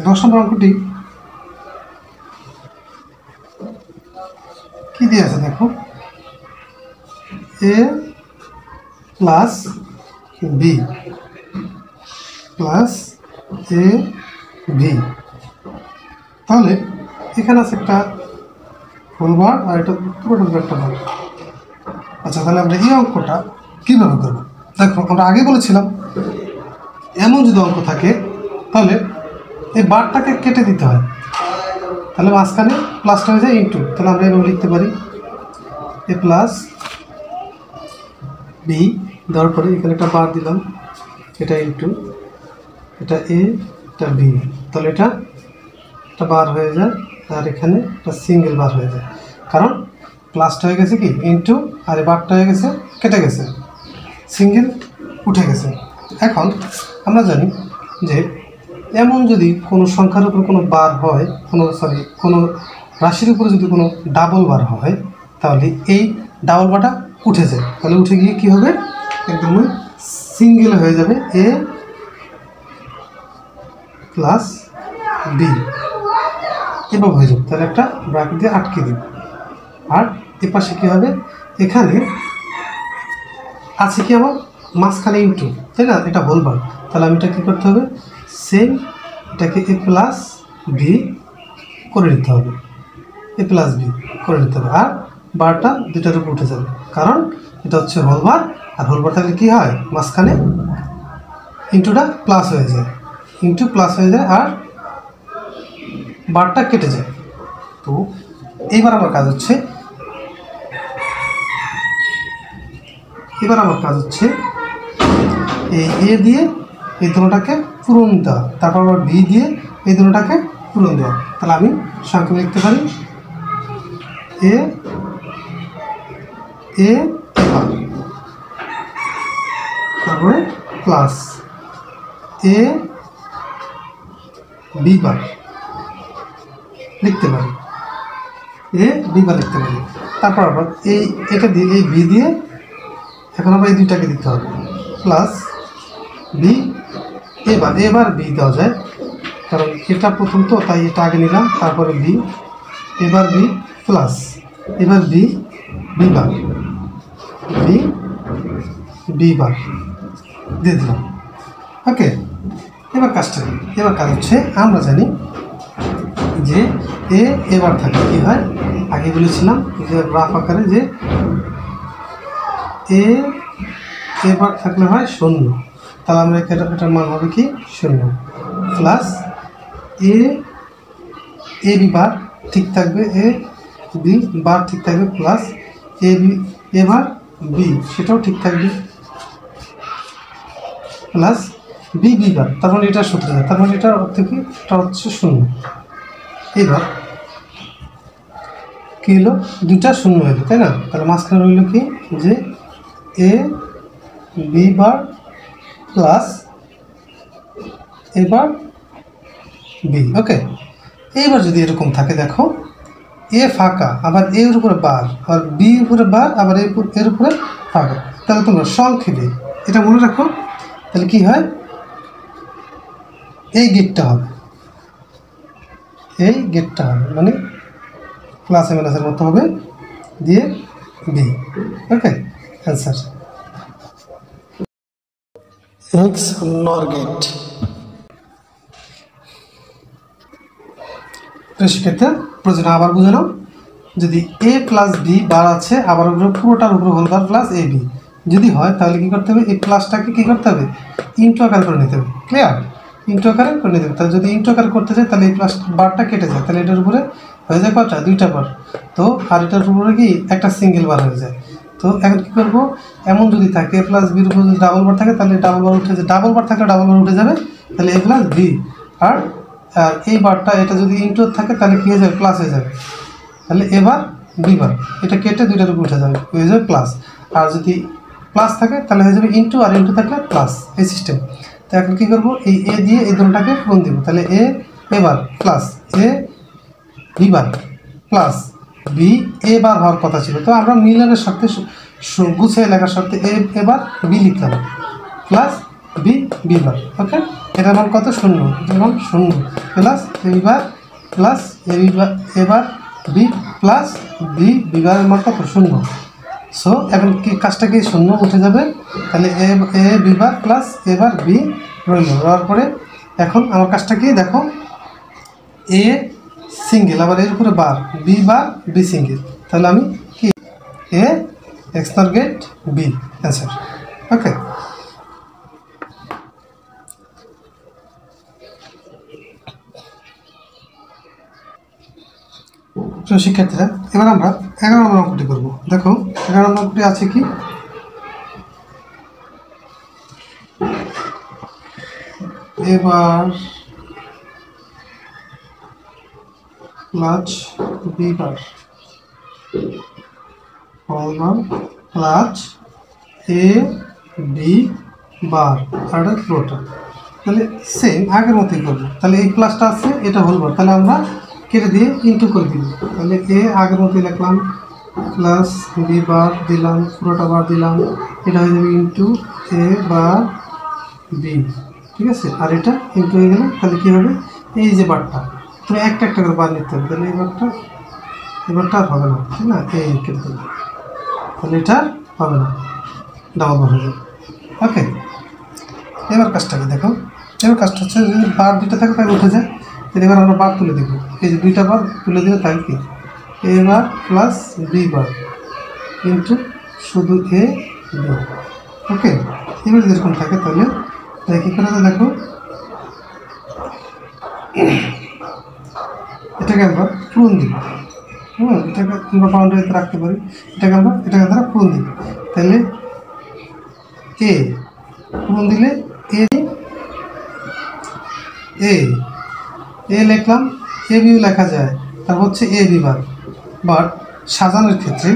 10 নম্বর অঙ্কটি কি দিয়ে আছে দেখো, a plus B plus A B. তাহলে এখানে আছে একটা হোল বার আর এটা পুরোটা একটা বার। আচ্ছা, তাহলে আমরা এই অঙ্কটা কীভাবে করবো দেখো, আমরা আগে বলেছিলাম এমন যদি অঙ্ক থাকে তাহলে এই বারটাকে কেটে দিতে হয়, তাহলে মাঝখানে প্লাসটা হয়ে যায় ইন্টু। তাহলে আমরা এভাবে লিখতে পারি এ প্লাস বি, দেওয়ার পরে এখানে একটা বার দিলাম, এটা ইন্টু, এটা এ, এটা বি। তাহলে এটা একটা বার হয়ে যায় আর এখানে একটা সিঙ্গেল বার হয়ে যায়, কারণ প্লাসটা হয়ে গেছে কি ইন্টু, আর এই বারটা হয়ে গেছে কেটে গেছে, সিঙ্গেল উঠে গেছে। এখন আমরা জানি যে এমন যদি কোনো সংখ্যার উপর কোনো বার হয়, কোনো রাশির উপরে যদি কোনো ডাবল বার হয়, তাহলে এই ডাবল বারটা উঠে যায়। তাহলে উঠে গিয়ে কী হবে, একদমই সিঙ্গেল হয়ে যাবে এ প্লাস বি, এভাবে হয়ে যাবে। তাহলে একটা ব্র্যাকেট দিয়ে আটকে দিই। আর এ পাশে কী হবে, এখানে আছে কি আমার মাঝখানে ইন্টু, তাই না, এটা হোল বার। তাহলে আমি এটা কী করতে হবে, সেম এটাকে এ প্লাস বি করে নিতে হবে, এ প্লাস বি করে নিতে হবে। আর বারটা দুটার উপর উঠে যাবে, কারণ এটা হচ্ছে হোল বার, আর হোল বার থাকলে কী হয়, মাঝখানে ইন্টুটা প্লাস হয়ে যায়, ইন্টু প্লাস হয়ে যায় আর বারটা কেটে যায়। তো এইবার আমার কাজ হচ্ছে এই এ দিয়ে এই দুটোটাকে পূরণ দেওয়া, তারপর আবার বি দিয়ে এই দুটোটাকে পূরণ দেওয়া। তাহলে আমি সংক্ষেপে লিখতে পারি এ বার, তারপরে প্লাস এ বি বার লিখতে পারি, এ বি বার লিখতে পারি। তারপর আবার এটা দিয়ে এই বি দিয়ে এখন আবার এই দুইটাকে দিতে হবে, প্লাস বি এবার বি দেওয়া যায়, কারণ এটা প্রথম তো, তাই এটা আগে নিলাম, তারপরে বি, এবার বি প্লাস এবার বি বার দিয়ে দিলাম। ওকে, এবার কাজ হচ্ছে আমরা জানি যে এবার থাকে কী হয়, আগে বলেছিলাম যে রাফ আকারে যে এবার থাকলে হয় 0, তাহলে আমরা এটার মান হবে কি 0, প্লাস এ বি বার ঠিক থাকবে, এ বি বার ঠিক থাকবে, প্লাস এবার বি সেটাও ঠিক থাকবে, প্লাস বি বার, তার মানে এটা সূত্র যায়, তার মানে এটার অর্থ কি, এটা হচ্ছে 0। এবার কী হলো, দুইটা 0 হলো, তাই না। তাহলে মাঝখানে রইল কি যে এ বি বার প্লাস এবার বি। ওকে, এইবার যদি এরকম থাকে, দেখো এ ফাঁকা, আবার এর উপরে বার, আবার বি উপরে বার, আবার এর উপরে ফাঁকা, তাহলে তোমরা সংক্ষেপে এটা মনে রাখো। তাহলে কি হয়, এই গেটটা হবে মানে প্লাসে মাইনাসের মতো হবে, দিয়ে বি। ওকে, অ্যান্সার এক্স নর গেট। শিক্ষার্থীরা প্রয়োজনে আবার বুঝে নাও, যদি এ প্লাস বি বার আছে, আবার পুরোটার উপরে whole bar plus A B যদি হয়, তাহলে কী করতে হবে, এই প্লাসটাকে কী করতে হবে, ইন্টু আকার করে নিতে হবে। ক্লিয়ার, ইন্টু আকারে করে নিতে হবে। তাহলে যদি ইন্টু আকার করতে চাই, তাহলে এই প্লাস বারটা কেটে যায়, তাহলে এটার উপরে হয়ে যায় কটা, 2টা বার। তো আর এটার উপরে কি একটা সিঙ্গেল বার হয়ে যায়। তো এখন কী করবো, এমন যদি থাকে এ প্লাস বির উপর যদি ডাবল বার থাকে, তাহলে ডাবল বার উঠে যায়, ডাবল বার থাকলে ডাবল বার উঠে যাবে, তাহলে এ প্লাস বি। আর এই বারটা এটা যদি ইন্টু থাকে, তাহলে কী হয়ে যাবে, প্লাস হয়ে যাবে, তাহলে এবার বি বার, এটা কেটে দুইটার উপর উঠে যাবে, হয়ে যাবে প্লাস। আর যদি প্লাস থাকে তাহলে হয়ে যাবে ইন্টু, আর ইন্টু থাকলে প্লাস, এই সিস্টেম। তো এখন কী করবো, এই এ দিয়ে এই দুটোটাকে পূরণ দেবো, তাহলে এবার plus A B bar plus B এবার হওয়ার কথা ছিল, তো আমরা মিলনের সাথে গুছিয়ে লেখার সাথে এবার বি লিখলাম, প্লাস বি বি বার। ওকে, এটার মান কত? শূন্য। এটার মান শূন্য plus A B bar plus A B বার এবার বি প্লাস বি বি বারের মান কত? শূন্য। সো এখন কি কাজটা কি? শূন্য উঠে যাবে, তাহলে এ বি বার প্লাস এবার বি রইল। রওয়ার পরে এখন আমার কাজটা কি দেখো, এ সিঙ্গেল আবার এর উপরে বার, বি বার বি সিঙ্গেল, তাহলে আমি কি এ এক্সনার গেট বি অ্যান্সার। ওকে, তো শিক্ষার্থীরা এবার আমরা 11 নম্বর অঙ্কটি করবো। দেখো 11 নম্বর অঙ্কটি আছে কি, এবার plus B bar plus A B বার আর পুরোটা, তাহলে সেম আগের মতোই করবো। তাহলে এই প্লাসটা আছে, এটা হোল বার, তাহলে আমরা কেটে দিয়ে ইন্টু করে দিব। তাহলে এ আগের মতোই লিখলাম প্লাস বি বার দিলাম, পুরোটা বার দিলাম, এটা হয়ে যাবে ইন্টু এ বার বি, ঠিক আছে। আর এটা ইন্টু হয়ে গেলে তাহলে কী হবে, এই যে বারটা তুমি একটা একটা করে বার নিতে হবে, তাহলে এই বারটা আর হবে না, ঠিক না, এই কেটে দেবে, তাহলে এটা হবে না, ডাবল বার হয়ে যাবে। ওকে, এবার কাজটা কি দেখো, এবার কাজটা হচ্ছে যদি বার দুটো থাকে তাহলে উঠে যায়, তাহলে এবার আমরা বার তুলে দেবো। এই যে দুইটা বার তুলে দিলে তাই কি এ বার প্লাস বি বার ইন্টু শুধু এ বি। ওকে, এবার যেরকম থাকে তাহলে কী করে দেখো, এটাকে আমরা পূরণ দিব। এটাকে আমরা বাউন্ডারিতে রাখতে পারি, এটাকে দ্বারা পূরণ দিব। তাহলে এ পূরণ দিলে এ লিখলাম, এ বিও লেখা যায়, তারপর হচ্ছে এ বি বার। বাট সাজানোর ক্ষেত্রে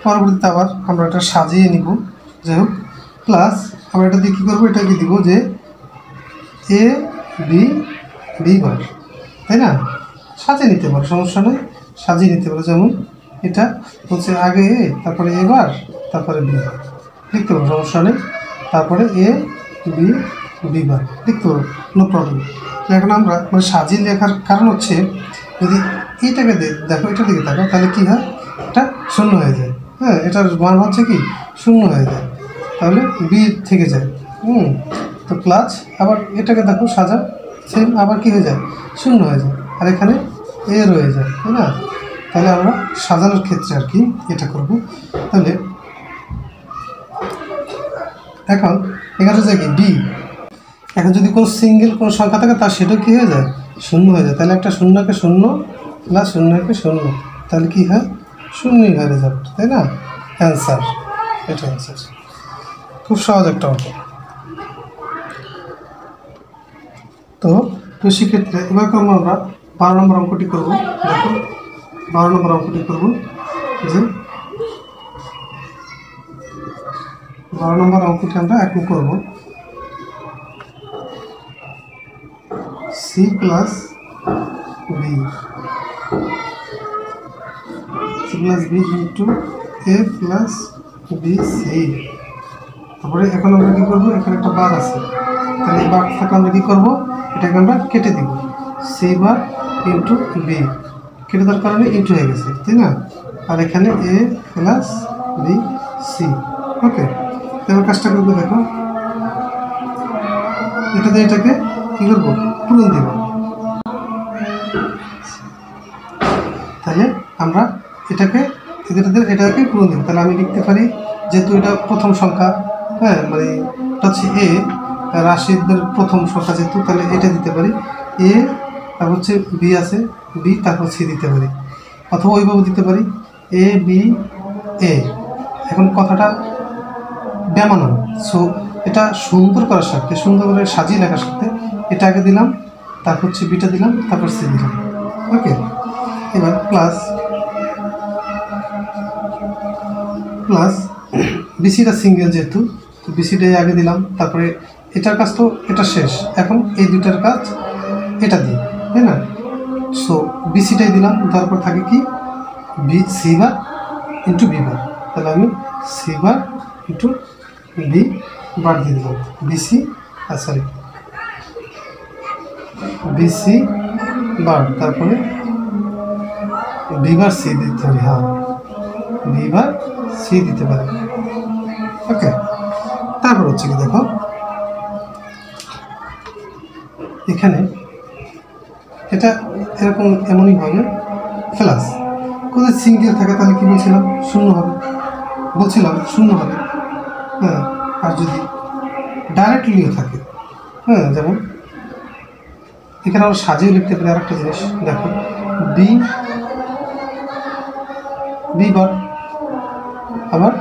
পরবর্তীতে আবার আমরা এটা সাজিয়ে নিব, যাই হোক, প্লাস আমরা এটা দিয়ে কী করবো, এটাকে দিব যে এ বি বার, তাই না, সাজিয়ে নিতে পারো, সমস্যা নেই, সাজিয়ে নিতে পারো। যেমন এটা হচ্ছে আগে এ, তারপরে এ বার, তারপরে বি বার লিখতে পারো, সমস্যা নেই, তারপরে এ বি বার লিখতে পারো, নো প্রবলেম। এখন আমরা মানে সাজিয়ে লেখার কারণ হচ্ছে, যদি এইটাকে দেখো, এটার দিকে থাকো, তাহলে কী হয়, এটা শূন্য হয়ে যায়। হ্যাঁ, এটার মান হচ্ছে কি শূন্য হয়ে যায়, তাহলে বি থেকে যায়। তো প্লাস আবার এটাকে দেখো সাজা, সেম আবার কি হয়ে যায়, শূন্য হয়ে যায়, আর এখানে এ রয়ে যায়, তাই না। তাহলে আমরা সাজানোর ক্ষেত্রে আর কি এটা করব। তাহলে এখন এখানে যায় কি বি, এখন যদি কোনো সিঙ্গেল কোনো সংখ্যা থাকে তার সেটাও কী হয়ে যায়, শূন্য হয়ে যায়। তাহলে একটা শূন্যকে শূন্য প্লাস শূন্যকে শূন্য, তাহলে কী হয়, শূন্যই হয়ে রেজাল্ট, তাই না, অ্যান্সার, এটা অ্যান্সার। খুব সহজ একটা অঙ্ক। তো সেক্ষেত্রে এবার করবো আমরা 12 নম্বর অঙ্কটি করবো। দেখো 12 নম্বর অঙ্কটি করবো, যে 12 নম্বর অঙ্কটি আমরা এখন করবো C plus B into A plus B C. তারপরে এখন আমরা কী করবো, এখানে একটা বার আছে, তাহলে এই বার থেকে আমরা কী করবো, এটাকে আমরা কেটে দিব, সি বার ইন্টু বি, কেটে দেওয়ার কারণে ইন্টু হয়ে গেছে, তাই না, আর এখানে এ প্লাস বি সি। ওকে, এবার কাজটা করবো, দেখো এটা দিয়ে এটাকে কী করবো, পূরণ দেব। তাহলে আমরা এটাকে পূরণ দেব। তাহলে আমি লিখতে পারি, যেহেতু এটা প্রথম সংখ্যা, হ্যাঁ, মানে এটা হচ্ছে এ, রাশিদের প্রথম সংখ্যা যেহেতু, তাহলে এটা দিতে পারি এ, তারপর হচ্ছে বি আছে, বি তারপর সি দিতে পারি, অথবা ওইভাবে দিতে পারি এ বি এ। এখন কথাটা ব্যামানন, সো এটা সুন্দর করার সাথে, সুন্দর করে সাজিয়ে লেখার সাথে এটা আগে দিলাম, তারপর হচ্ছে বিটা দিলাম, তারপর সি দিলাম। ওকে, এবার প্লাস বিসিটা সিঙ্গেল যেহেতু, তো বিসিটা আগে দিলাম, তারপরে এটার কাজ তো এটা শেষ, এখন এই দুইটার কাজ এটা দিই, তাই না। সো বিসিটাই দিলাম, তারপর থাকে কি B C bar into B bar, তাহলে আমি C bar into B bar দিয়ে দিলাম বিসি সরি বিসি বার, তারপরে বি বার সি দিতে হবে। হ্যাঁ, বি বার সি দিতে পারে। ওকে, তারপর হচ্ছে কি দেখো এখানে এটা এরকম এমনই হবে প্লাস, কোথায় সিঙ্গেল থাকে তাহলে কি বলছিলাম শূন্য হবে, শূন্য হবে। হ্যাঁ, আর যদি ডাইরেক্টলিও থাকে, হ্যাঁ, যেমন এখানে আমরা সাজিয়ে লিখতে পারি আরেকটা জিনিস দেখো, বি বি বার আবার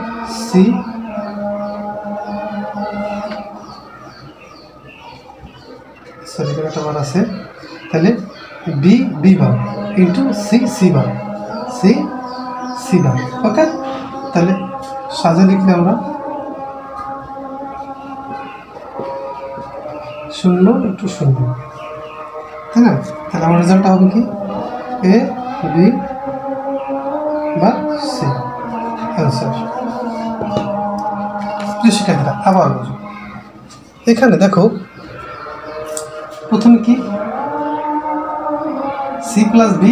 সি সরি এখানে একটা বার আছে, তাহলে B B bar into C C bar C C bar. Okay, তাহলে সাজিয়ে লিখলে আমরা শূন্য ইন্টু শূন্য, তাই না? তাহলে আমার রেজাল্টটা হবে কি এ বি বা সি অ্যান্সার। প্রিয় শিক্ষার্থীরা আবার বুঝো, এখানে দেখো প্রথমে কি C plus B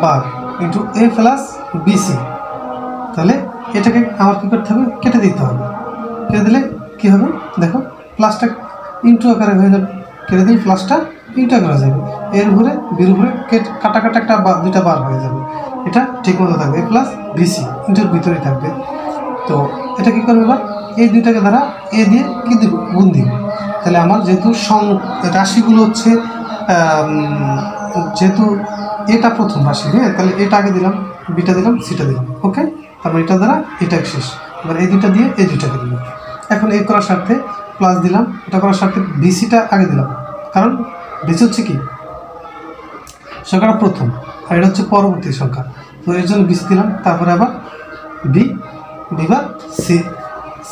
bar into A plus B C, তাহলে এটাকে আমার কী করতে হবে কেটে দিতে হবে। কেটে দিলে কী হবে দেখো, প্লাসটা ইন্টু আকারে হয়ে যাবে, কেটে দিলে প্লাসটা ইন্টু আকারে হয়ে যাবে, এর উপরে বির উপরে কাটা কাটা একটা দুইটা বার হয়ে যাবে, এটা ঠিক মতো থাকবে। এ প্লাস বিসি ইন্টুর ভিতরেই থাকবে। তো এটা কী করবে এবার এই দুইটাকে দ্বারা এ দিয়ে কী দিব গুণ দিব, তাহলে আমার যেহেতু রাশিগুলো হচ্ছে যেহেতু এটা প্রথম রাশি, হ্যাঁ, তাহলে এটা আগে দিলাম, বিটা দিলাম, সিটা দিলাম। ওকে, তারপর এটা দ্বারা এটা শেষ, এবার এই দুইটা দিয়ে এই দুইটাকে দিলাম। এখন এ করার স্বার্থে প্লাস দিলাম, এটা করার স্বার্থে বিসিটা আগে দিলাম, কারণ বিসি হচ্ছে কি সংখ্যাটা প্রথম আর এটা হচ্ছে পরবর্তী সংখ্যা, তো এর জন্য বিসি দিলাম। তারপরে আবার B bar C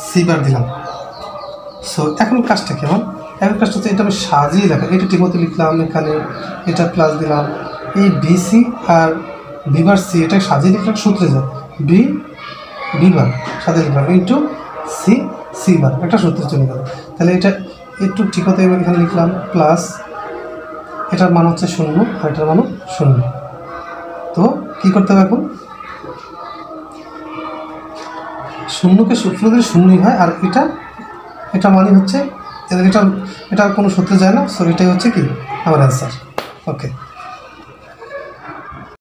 C bar দিলাম। সো এখন কাজটা কেমন, এখন কাজটা হচ্ছে এটা আমি সাজিয়ে লেখা, এটা ঠিকমতো লিখলাম, এখানে এটা প্লাস দিলাম, এই বিসি আর বি বার সি এটা সাজিয়ে লিখলাম, সূত্রে যায় বি বার সাজিয়ে লিখলাম ইন্টু সি সি বার, একটা সূত্রে চলে গেল। তাহলে এটা একটু ঠিকমতো এখানে লিখলাম প্লাস, এটার মান হচ্ছে শূন্য আর এটার মানও শূন্য। তো কী করতে হবে এখন, শূন্যকে সূত্র দিলে শূন্যই হয়, আর এটা মানে হচ্ছে এটা কোনো সূত্রে যায় না। সো এটাই হচ্ছে কি আমার অ্যান্সার। ওকে।